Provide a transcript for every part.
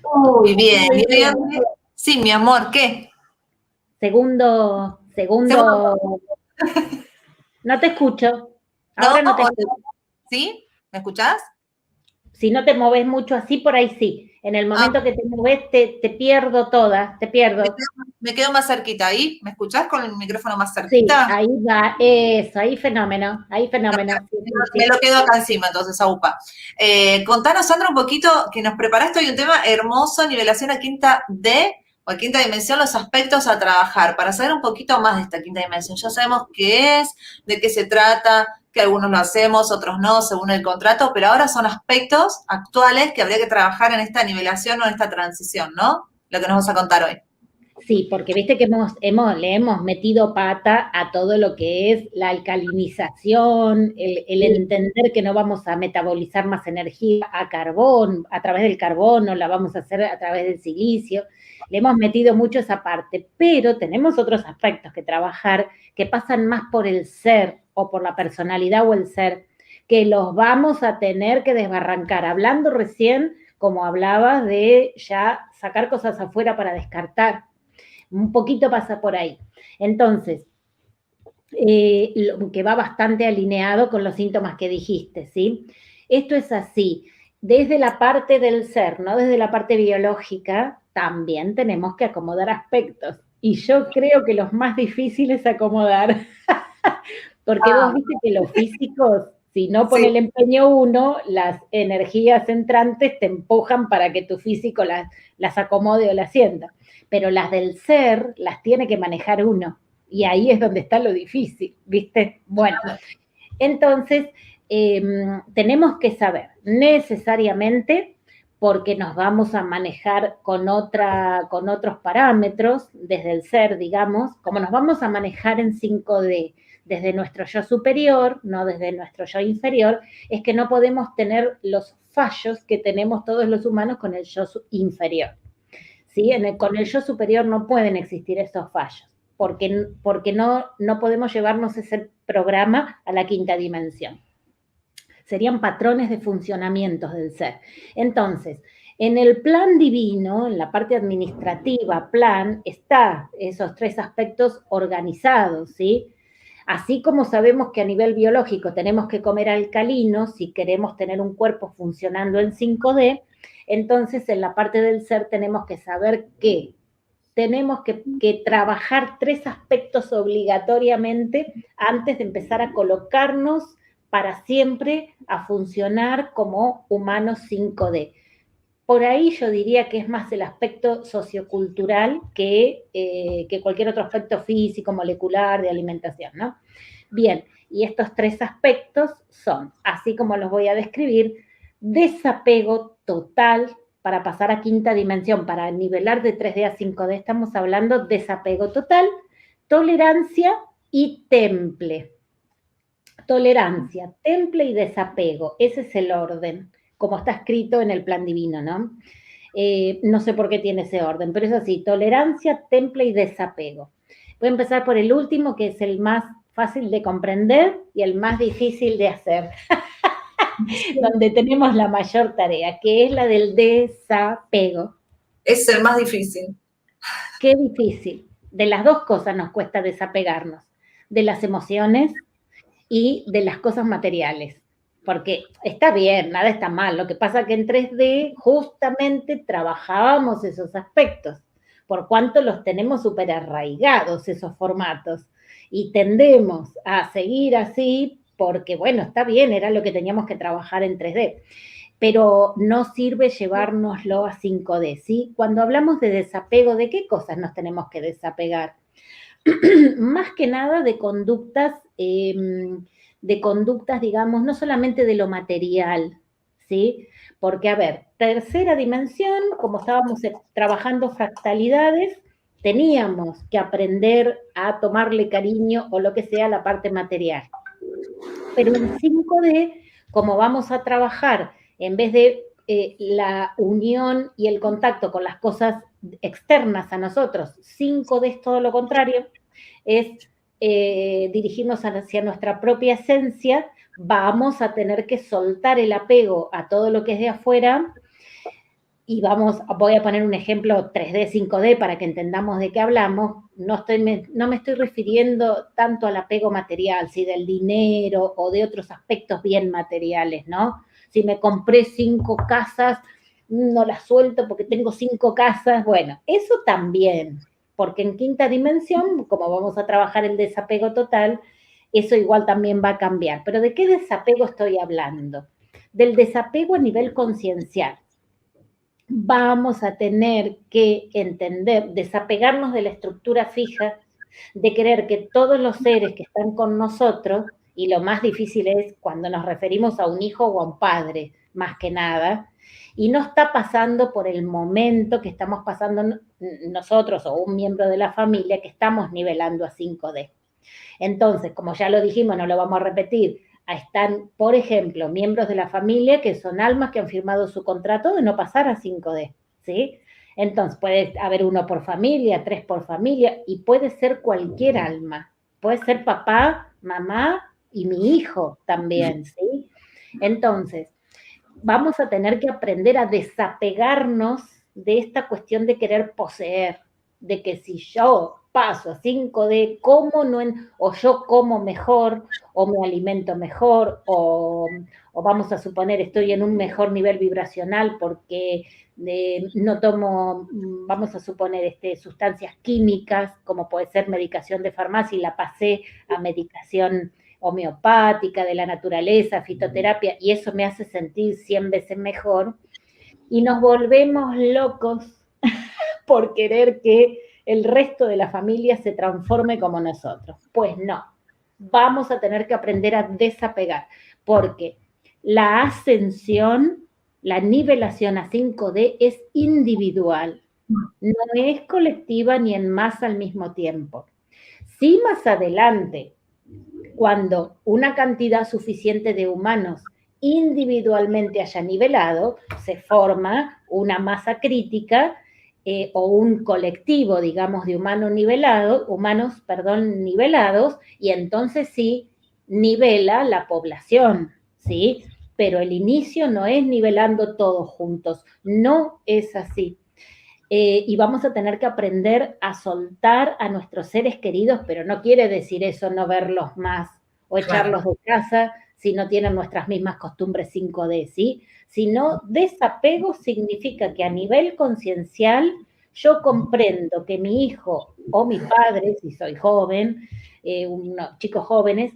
Muy bien. Sí, mi amor, ¿qué? Segundo, Segundo, no te escucho. ¿no? Ahora no te ¿O escucho. no? ¿Sí? ¿Me escuchás? Si no te moves mucho así, por ahí sí. En el Ah, momento que te moves, te pierdo toda, te pierdo. me quedo más cerquita. ¿Ahí? ¿Me escuchás con el micrófono más Sí, cerquita? ahí va, eso, ahí fenómeno, ahí fenómeno. Sí, sí, Me sí. lo quedo acá encima, entonces, aupa. Contanos, Sandra, un poquito, que nos preparaste hoy un tema hermoso, nivelación a quinta D o a quinta dimensión, los aspectos a trabajar, para saber un poquito más de esta quinta dimensión. Ya sabemos qué es, de qué se trata, que algunos lo hacemos, otros no, según el contrato, pero ahora son aspectos actuales que habría que trabajar en esta nivelación o en esta transición, ¿no? Lo que nos vas a contar hoy. Sí, porque viste que le hemos metido pata a todo lo que es la alcalinización, el entender que no vamos a metabolizar más energía a carbón, a través del carbono, la vamos a hacer a través del silicio. Le hemos metido mucho esa parte, pero tenemos otros aspectos que trabajar que pasan más por el ser o por la personalidad o el ser, que los vamos a tener que desbarrancar. Hablando recién, como hablabas, de ya sacar cosas afuera para descartar. Un poquito pasa por ahí. Entonces, que va bastante alineado con los síntomas que dijiste, ¿sí? Esto es así. Desde la parte del ser, no desde la parte biológica, también tenemos que acomodar aspectos. Y yo creo que los más difíciles acomodar, porque vos viste que los físicos, si no pone Sí. el empeño uno, las energías entrantes te empujan para que tu físico las acomode o las sienta. Pero las del ser las tiene que manejar uno. Y ahí es donde está lo difícil, ¿viste? Bueno, entonces tenemos que saber necesariamente, porque nos vamos a manejar con otros parámetros, desde el ser, digamos, como nos vamos a manejar en 5D, desde nuestro yo superior, no desde nuestro yo inferior, es que no podemos tener los fallos que tenemos todos los humanos con el yo inferior. ¿Sí? Con el yo superior no pueden existir esos fallos, porque no podemos llevarnos ese programa a la quinta dimensión. Serían patrones de funcionamientos del ser. Entonces, en el plan divino, en la parte administrativa, plan, está esos tres aspectos organizados, ¿sí? Así como sabemos que a nivel biológico tenemos que comer alcalino si queremos tener un cuerpo funcionando en 5D, entonces en la parte del ser tenemos que saber que tenemos que trabajar tres aspectos obligatoriamente antes de empezar a colocarnos para siempre a funcionar como humanos 5D. Por ahí yo diría que es más el aspecto sociocultural que cualquier otro aspecto físico, molecular, de alimentación, ¿no? Bien, y estos tres aspectos son, así como los voy a describir, desapego total para pasar a quinta dimensión, para nivelar de 3D a 5D, estamos hablando desapego total, tolerancia y temple. Tolerancia, temple y desapego, ese es el orden, como está escrito en el plan divino, ¿no? No sé por qué tiene ese orden, pero es así, tolerancia, temple y desapego. Voy a empezar por el último, que es el más fácil de comprender y el más difícil de hacer, donde tenemos la mayor tarea, que es la del desapego. Es el más difícil. Qué difícil. De las dos cosas nos cuesta desapegarnos, de las emociones y de las cosas materiales. Porque está bien, nada está mal. Lo que pasa es que en 3D justamente trabajábamos esos aspectos, por cuanto los tenemos súper arraigados esos formatos. Y tendemos a seguir así porque, bueno, está bien, era lo que teníamos que trabajar en 3D. Pero no sirve llevárnoslo a 5D, ¿sí? Cuando hablamos de desapego, ¿de qué cosas nos tenemos que desapegar? Más que nada de conductas, digamos, no solamente de lo material, ¿sí? Porque, a ver, tercera dimensión, como estábamos trabajando fractalidades, teníamos que aprender a tomarle cariño o lo que sea a la parte material. Pero en 5D, como vamos a trabajar, en vez de la unión y el contacto con las cosas externas a nosotros, 5D es todo lo contrario, es dirigirnos hacia nuestra propia esencia, vamos a tener que soltar el apego a todo lo que es de afuera y voy a poner un ejemplo 3D, 5D para que entendamos de qué hablamos, no me estoy refiriendo tanto al apego material, si del dinero o de otros aspectos bien materiales, ¿no? Si me compré 5 casas, no las suelto porque tengo 5 casas, bueno, eso también, porque en quinta dimensión, como vamos a trabajar el desapego total, eso igual también va a cambiar. Pero ¿de qué desapego estoy hablando? Del desapego a nivel conciencial. Vamos a tener que entender, desapegarnos de la estructura fija, de creer que todos los seres que están con nosotros, y lo más difícil es cuando nos referimos a un hijo o a un padre, más que nada, y no está pasando por el momento que estamos pasando nosotros o un miembro de la familia que estamos nivelando a 5D. Entonces, como ya lo dijimos, no lo vamos a repetir, están, por ejemplo, miembros de la familia que son almas que han firmado su contrato de no pasar a 5D, ¿sí? Entonces, puede haber 1 por familia, 3 por familia, y puede ser cualquier alma. Puede ser papá, mamá y mi hijo también, ¿sí? Entonces, vamos a tener que aprender a desapegarnos de esta cuestión de querer poseer, de que si yo paso a 5D, como no o yo como mejor, o me alimento mejor, o vamos a suponer estoy en un mejor nivel vibracional porque no tomo, vamos a suponer, sustancias químicas, como puede ser medicación de farmacia, y la pasé a medicación homeopática, de la naturaleza, fitoterapia, y eso me hace sentir 100 veces mejor, y nos volvemos locos por querer que el resto de la familia se transforme como nosotros. Pues no, vamos a tener que aprender a desapegar, porque la ascensión, la nivelación a 5D es individual, no es colectiva ni en masa al mismo tiempo. Si más adelante, cuando una cantidad suficiente de humanos individualmente haya nivelado, se forma una masa crítica o un colectivo, digamos, de humanos nivelados, y entonces sí nivela la población, ¿sí? Pero el inicio no es nivelando todos juntos, no es así. Y vamos a tener que aprender a soltar a nuestros seres queridos, pero no quiere decir eso no verlos más o echarlos de casa si no tienen nuestras mismas costumbres 5D, ¿sí? Sino desapego significa que a nivel conciencial yo comprendo que mi hijo o mi padre, si soy joven, unos chicos jóvenes,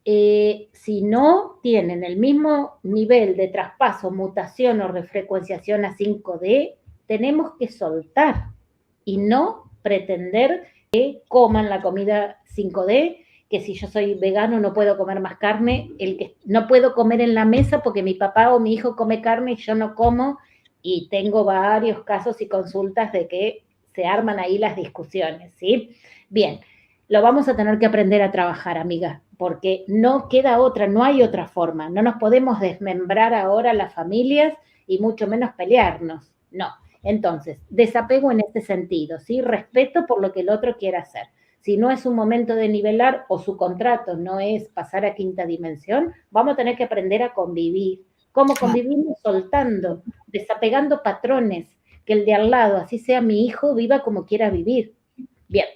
si no tienen el mismo nivel de traspaso, mutación o refrecuenciación a 5D, tenemos que soltar y no pretender que coman la comida 5D, que si yo soy vegano no puedo comer más carne, no puedo comer en la mesa porque mi papá o mi hijo come carne y yo no como, y tengo varios casos y consultas de que se arman ahí las discusiones, ¿sí? Bien, lo vamos a tener que aprender a trabajar, amiga, porque no queda otra, no hay otra forma, no nos podemos desmembrar ahora las familias y mucho menos pelearnos, no. Entonces, desapego en este sentido, ¿sí? Respeto por lo que el otro quiera hacer. Si no es un momento de nivelar o su contrato no es pasar a quinta dimensión, vamos a tener que aprender a convivir. ¿Cómo convivimos? Soltando, desapegando patrones, que el de al lado, así sea mi hijo, viva como quiera vivir. Bien,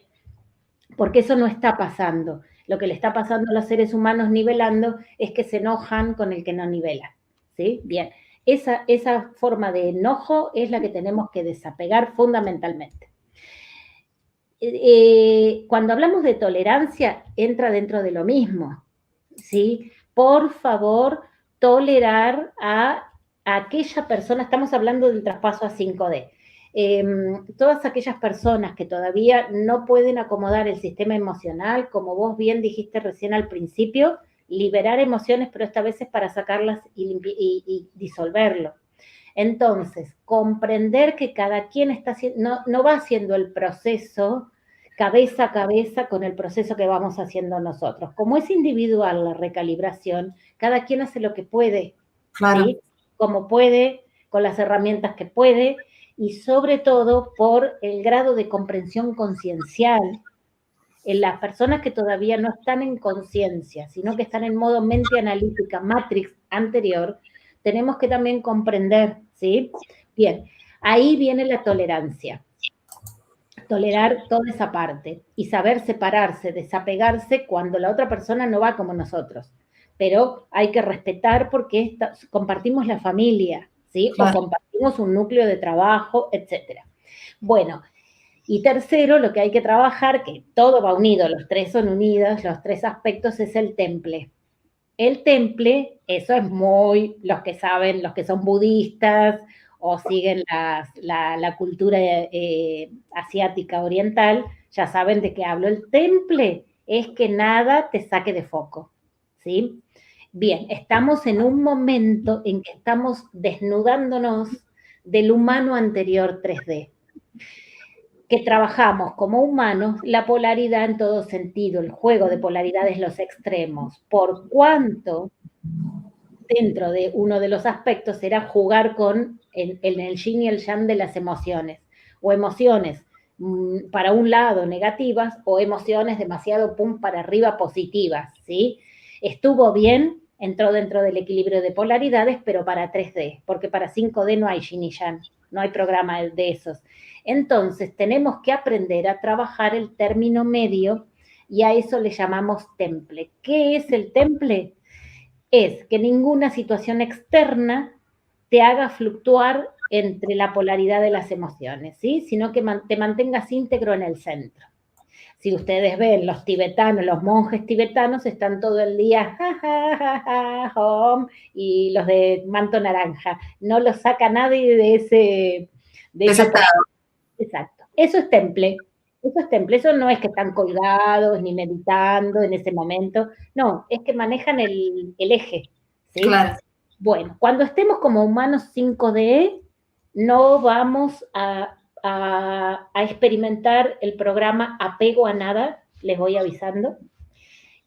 porque eso no está pasando. Lo que le está pasando a los seres humanos nivelando es que se enojan con el que no nivela, ¿sí? Bien. Esa forma de enojo es la que tenemos que desapegar fundamentalmente. Cuando hablamos de tolerancia, entra dentro de lo mismo, ¿sí? Por favor, tolerar a aquella persona, estamos hablando del traspaso a 5D, todas aquellas personas que todavía no pueden acomodar el sistema emocional, como vos bien dijiste recién al principio, liberar emociones, pero esta vez es para sacarlas y disolverlo. Entonces, comprender que cada quien está no va haciendo el proceso cabeza a cabeza con el proceso que vamos haciendo nosotros. Como es individual la recalibración, cada quien hace lo que puede, claro. ¿sí? Como puede, con las herramientas que puede, y sobre todo por el grado de comprensión conciencial en las personas que todavía no están en conciencia, sino que están en modo mente analítica, matrix anterior, tenemos que también comprender, ¿sí? Bien, Ahí viene la tolerancia. Tolerar toda esa parte y saber separarse, desapegarse cuando la otra persona no va como nosotros. Pero hay que respetar porque compartimos la familia, ¿sí? Claro. O compartimos un núcleo de trabajo, etcétera. Bueno, y tercero, lo que hay que trabajar, que todo va unido, los tres son unidos, los tres aspectos, es el temple. El temple, eso es muy, los que saben, los que son budistas o siguen la cultura asiática oriental, ya saben de qué hablo. El temple es que nada te saque de foco, ¿sí? Bien, estamos en un momento en que estamos desnudándonos del humano anterior 3D, que trabajamos como humanos la polaridad en todo sentido, el juego de polaridades, los extremos, por cuanto dentro de uno de los aspectos era jugar con el yin y el yang de las emociones, o emociones para un lado negativas, o emociones demasiado pum para arriba positivas, ¿sí? Estuvo bien, entró dentro del equilibrio de polaridades, pero para 3D, porque para 5D no hay yin y yang, no hay programa de esos. Entonces, tenemos que aprender a trabajar el término medio y a eso le llamamos temple. ¿Qué es el temple? Es que ninguna situación externa te haga fluctuar entre la polaridad de las emociones, ¿sí? Sino que te mantengas íntegro en el centro. Si ustedes ven, los tibetanos, los monjes tibetanos están todo el día ja, ja, ja, ja, home, y los de manto naranja. No los saca nadie de esa postura. Exacto. Eso es temple. Eso es temple. Eso no es que están colgados ni meditando en ese momento. No, es que manejan el eje. ¿Sí? Claro. Bueno, cuando estemos como humanos 5D, no vamos a experimentar el programa apego a nada, les voy avisando,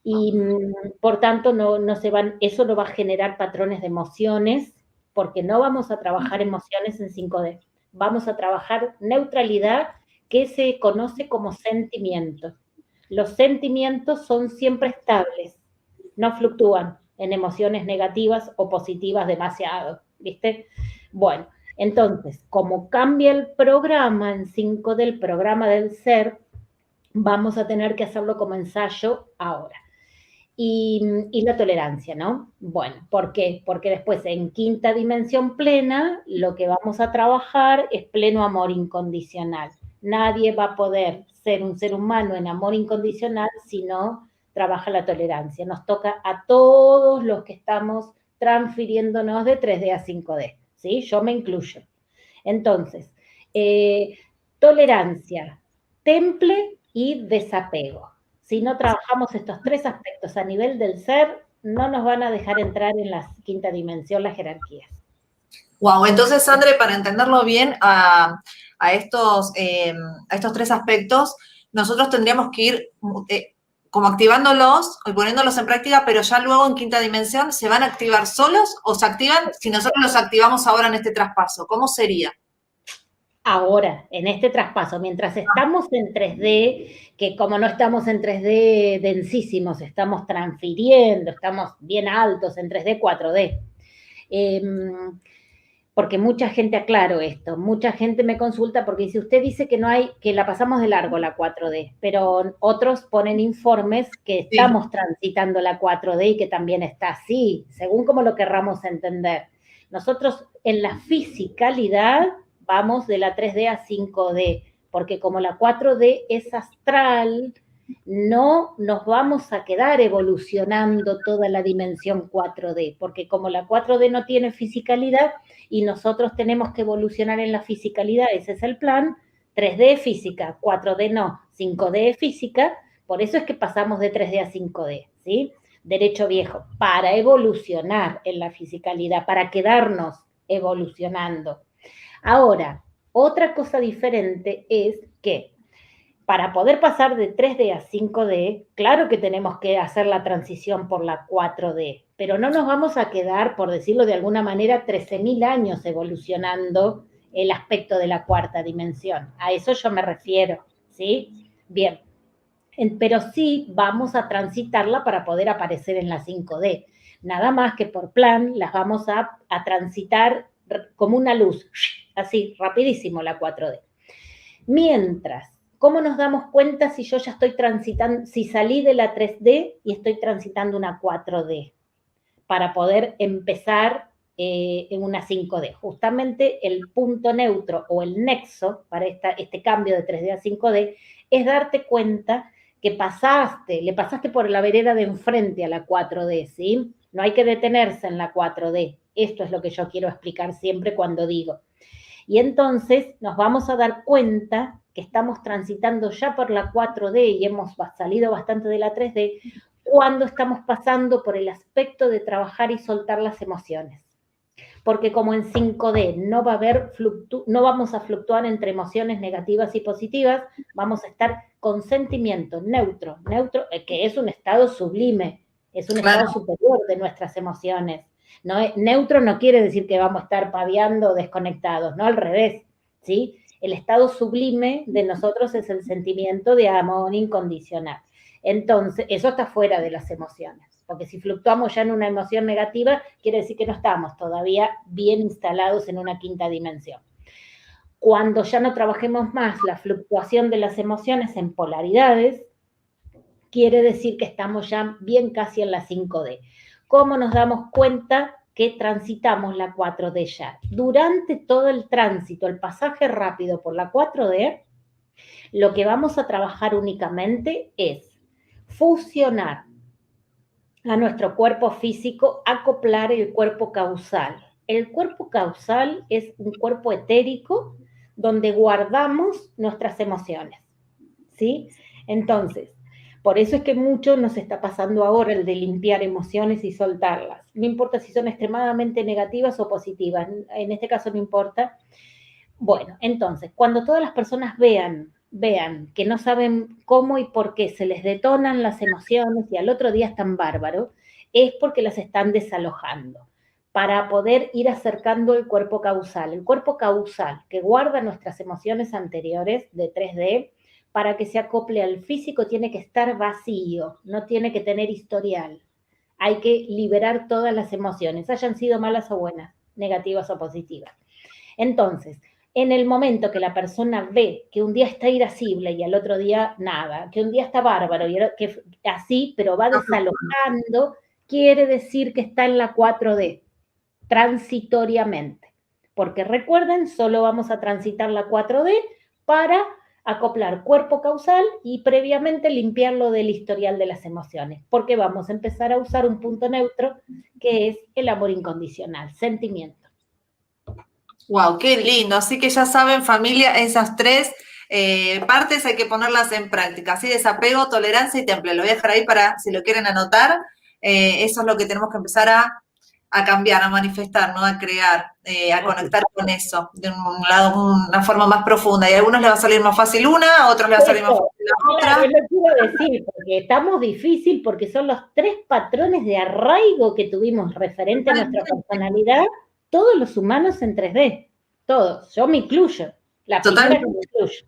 y por tanto no se van, eso no va a generar patrones de emociones, porque no vamos a trabajar emociones en 5D, vamos a trabajar neutralidad, que se conoce como sentimiento. Los sentimientos son siempre estables, no fluctúan en emociones negativas o positivas demasiado, ¿viste? Bueno, entonces, como cambia el programa en 5 del programa del ser, vamos a tener que hacerlo como ensayo ahora. Y la tolerancia, ¿no? Bueno, ¿por qué? Porque después en quinta dimensión plena lo que vamos a trabajar es pleno amor incondicional. Nadie va a poder ser un ser humano en amor incondicional si no trabaja la tolerancia. Nos toca a todos los que estamos transfiriéndonos de 3D a 5D, ¿sí? Yo me incluyo. Entonces, tolerancia, temple y desapego. Si no trabajamos estos tres aspectos a nivel del ser, no nos van a dejar entrar en la quinta dimensión, las jerarquías. Wow, entonces, Sandra, para entenderlo bien, a estos tres aspectos, nosotros tendríamos que ir como activándolos y poniéndolos en práctica, pero ya luego en quinta dimensión, ¿se van a activar solos o se activan si nosotros los activamos ahora en este traspaso? ¿Cómo sería? Ahora, en este traspaso, mientras estamos en 3D, que como no estamos en 3D densísimos, estamos transfiriendo, estamos bien altos en 3D, 4D. Porque mucha gente, aclaro esto, mucha gente me consulta porque dice, usted dice que no hay, que la pasamos de largo la 4D, pero otros ponen informes que estamos transitando la 4D y que también está así, según como lo querramos entender. Nosotros en la fisicalidad vamos de la 3D a 5D, porque como la 4D es astral, no nos vamos a quedar evolucionando toda la dimensión 4D, porque como la 4D no tiene fisicalidad y nosotros tenemos que evolucionar en la fisicalidad, ese es el plan, 3D física, 4D no, 5D física, por eso es que pasamos de 3D a 5D, ¿sí? Derecho viejo, para evolucionar en la fisicalidad, para quedarnos evolucionando. Ahora, otra cosa diferente es que para poder pasar de 3D a 5D, claro que tenemos que hacer la transición por la 4D, pero no nos vamos a quedar, por decirlo de alguna manera, 13.000 años evolucionando el aspecto de la cuarta dimensión. A eso yo me refiero, ¿sí? Bien, pero sí vamos a transitarla para poder aparecer en la 5D. Nada más que por plan las vamos a transitar como una luz, así, rapidísimo la 4D. Mientras, ¿cómo nos damos cuenta si yo ya estoy transitando, si salí de la 3D y estoy transitando una 4D? Para poder empezar en una 5D. Justamente el punto neutro o el nexo para este cambio de 3D a 5D es darte cuenta que le pasaste por la vereda de enfrente a la 4D, ¿sí? No hay que detenerse en la 4D. Esto es lo que yo quiero explicar siempre cuando digo. Y entonces nos vamos a dar cuenta que estamos transitando ya por la 4D y hemos salido bastante de la 3D cuando estamos pasando por el aspecto de trabajar y soltar las emociones. Porque como en 5D no va a haber no vamos a fluctuar entre emociones negativas y positivas, vamos a estar con sentimiento neutro, que es un estado sublime, es un estado superior de nuestras emociones. No, neutro no quiere decir que vamos a estar paviando o desconectados, no, al revés, ¿sí? El estado sublime de nosotros es el sentimiento de amor incondicional. Entonces, eso está fuera de las emociones, porque si fluctuamos ya en una emoción negativa, quiere decir que no estamos todavía bien instalados en una quinta dimensión. Cuando ya no trabajemos más la fluctuación de las emociones en polaridades, quiere decir que estamos ya bien casi en la 5D. ¿Cómo nos damos cuenta que transitamos la 4D ya? Durante todo el tránsito, el pasaje rápido por la 4D, lo que vamos a trabajar únicamente es fusionar a nuestro cuerpo físico, acoplar el cuerpo causal. El cuerpo causal es un cuerpo etérico donde guardamos nuestras emociones, ¿sí? Entonces, por eso es que mucho nos está pasando ahora el de limpiar emociones y soltarlas. No importa si son extremadamente negativas o positivas, en este caso no importa. Bueno, entonces, cuando todas las personas vean que no saben cómo y por qué se les detonan las emociones y al otro día están bárbaros, es porque las están desalojando para poder ir acercando el cuerpo causal. El cuerpo causal que guarda nuestras emociones anteriores de 3D, para que se acople al físico, tiene que estar vacío, no tiene que tener historial. Hay que liberar todas las emociones, hayan sido malas o buenas, negativas o positivas. Entonces, en el momento que la persona ve que un día está irascible y al otro día nada, que un día está bárbaro, y que así, pero va desalojando, quiere decir que está en la 4D, transitoriamente. Porque recuerden, solo vamos a transitar la 4D para acoplar cuerpo causal y previamente limpiarlo del historial de las emociones, porque vamos a empezar a usar un punto neutro que es el amor incondicional, sentimiento. Wow, qué lindo. Así que ya saben, familia, esas tres partes hay que ponerlas en práctica. Así, desapego, tolerancia y temple. Lo voy a dejar ahí para si lo quieren anotar. Eso es lo que tenemos que empezar a cambiar, a manifestar, ¿no? A crear, a conectar con eso de un lado, una forma más profunda. Y a algunos les va a salir más fácil una, a otros les va a salir más fácil la otra. Claro, lo quiero decir, porque estamos difícil, porque son los tres patrones de arraigo que tuvimos referente a nuestra personalidad, todos los humanos en 3D, todos, yo me incluyo, la primera que me incluyo.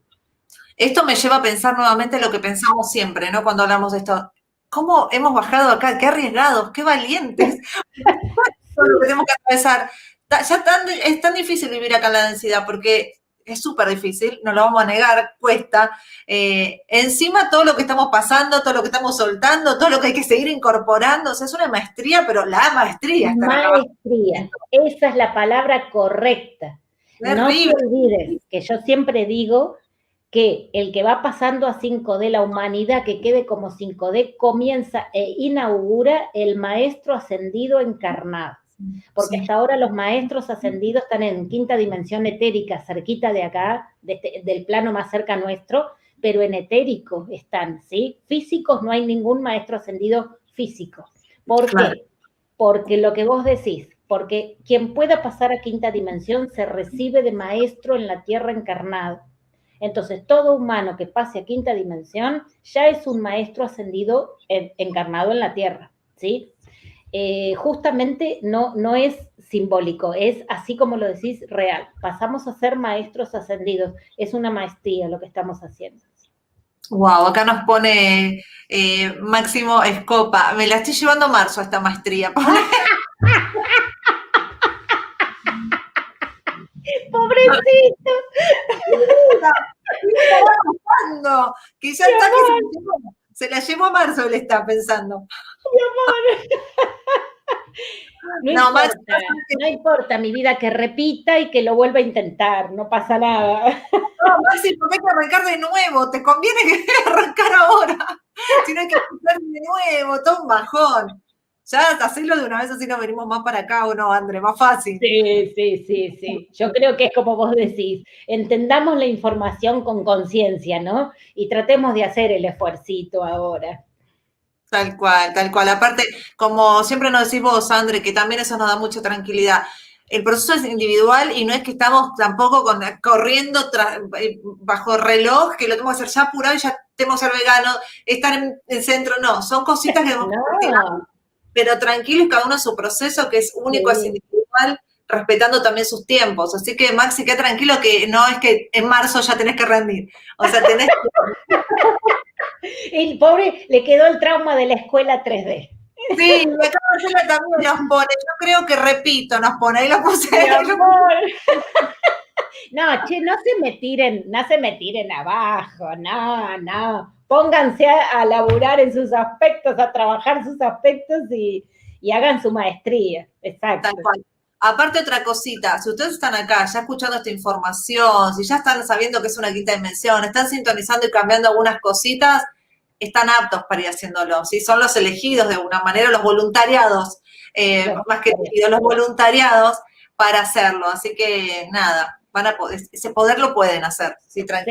Esto me lleva a pensar nuevamente lo que pensamos siempre, ¿no? Cuando hablamos de esto. ¿Cómo hemos bajado acá? ¡Qué arriesgados! ¡Qué valientes! Todo lo que tenemos que atravesar. Es tan difícil vivir acá en la densidad porque es súper difícil, no lo vamos a negar, cuesta. Encima todo lo que estamos pasando, todo lo que estamos soltando, todo lo que hay que seguir incorporando, o sea, es una maestría, pero la maestría está acá. Maestría, esa es la palabra correcta. No te olvides que yo siempre digo que el que va pasando a 5D, la humanidad que quede como 5D, comienza e inaugura el maestro ascendido encarnado. Porque hasta ahora los maestros ascendidos están en quinta dimensión etérica, cerquita de acá, del plano más cerca nuestro, pero en etérico están, ¿sí? Físicos no hay ningún maestro ascendido físico. ¿Por qué? Porque lo que vos decís, porque quien pueda pasar a quinta dimensión se recibe de maestro en la tierra encarnado. Entonces, todo humano que pase a quinta dimensión ya es un maestro ascendido encarnado en la tierra, ¿sí? Justamente no es simbólico, es así como lo decís, real. Pasamos a ser maestros ascendidos. Es una maestría lo que estamos haciendo. Wow, acá nos pone Máximo Escopa. Me la estoy llevando a marzo a esta maestría. pobrecito. ¿Qué está pasando? Que ya está que se la llevó a marzo, él está pensando. No No, importa, Max, no importa mi vida que repita y que lo vuelva a intentar, no pasa nada. no, Maxi, porque hay que arrancar de nuevo, te conviene que arrancar ahora. Si no hay que empezar de nuevo, todo un bajón. Ya hacerlo de una vez así nos venimos más para acá, ¿o no, André? Más fácil. Sí. Yo creo que es como vos decís, entendamos la información con conciencia, ¿no? Y tratemos de hacer el esfuercito ahora. Tal cual, tal cual. Aparte, como siempre nos decís vos, André, que también eso nos da mucha tranquilidad. El proceso es individual y no es que estamos tampoco corriendo bajo reloj, que lo tenemos que hacer ya apurado y ya tenemos que ser veganos, estar en centro, no. Son cositas que debemos cultivar, No, pero tranquilos, cada uno su proceso, que es único, es sí. individual, respetando también sus tiempos. Así que, Maxi, queda tranquilo que no es que en marzo ya tenés que rendir. O sea, tenés que... El pobre le quedó el trauma de la escuela 3D. Sí, me acabo de hacerla también nos pone, yo creo que repito, nos pone, ahí lo puse. Mi amor. No, che, no se me tiren abajo, no. Pónganse a laburar en sus aspectos, a trabajar sus aspectos y hagan su maestría. Exacto. Tal cual. Aparte otra cosita, si ustedes están acá ya escuchando esta información, si ya están sabiendo que es una quinta dimensión, están sintonizando y cambiando algunas cositas, están aptos para ir haciéndolo, ¿sí? Son los elegidos de alguna manera, los voluntariados, más que elegidos, los voluntariados para hacerlo. Así que nada, van a poder, ese poder lo pueden hacer, ¿sí? Tranquilo.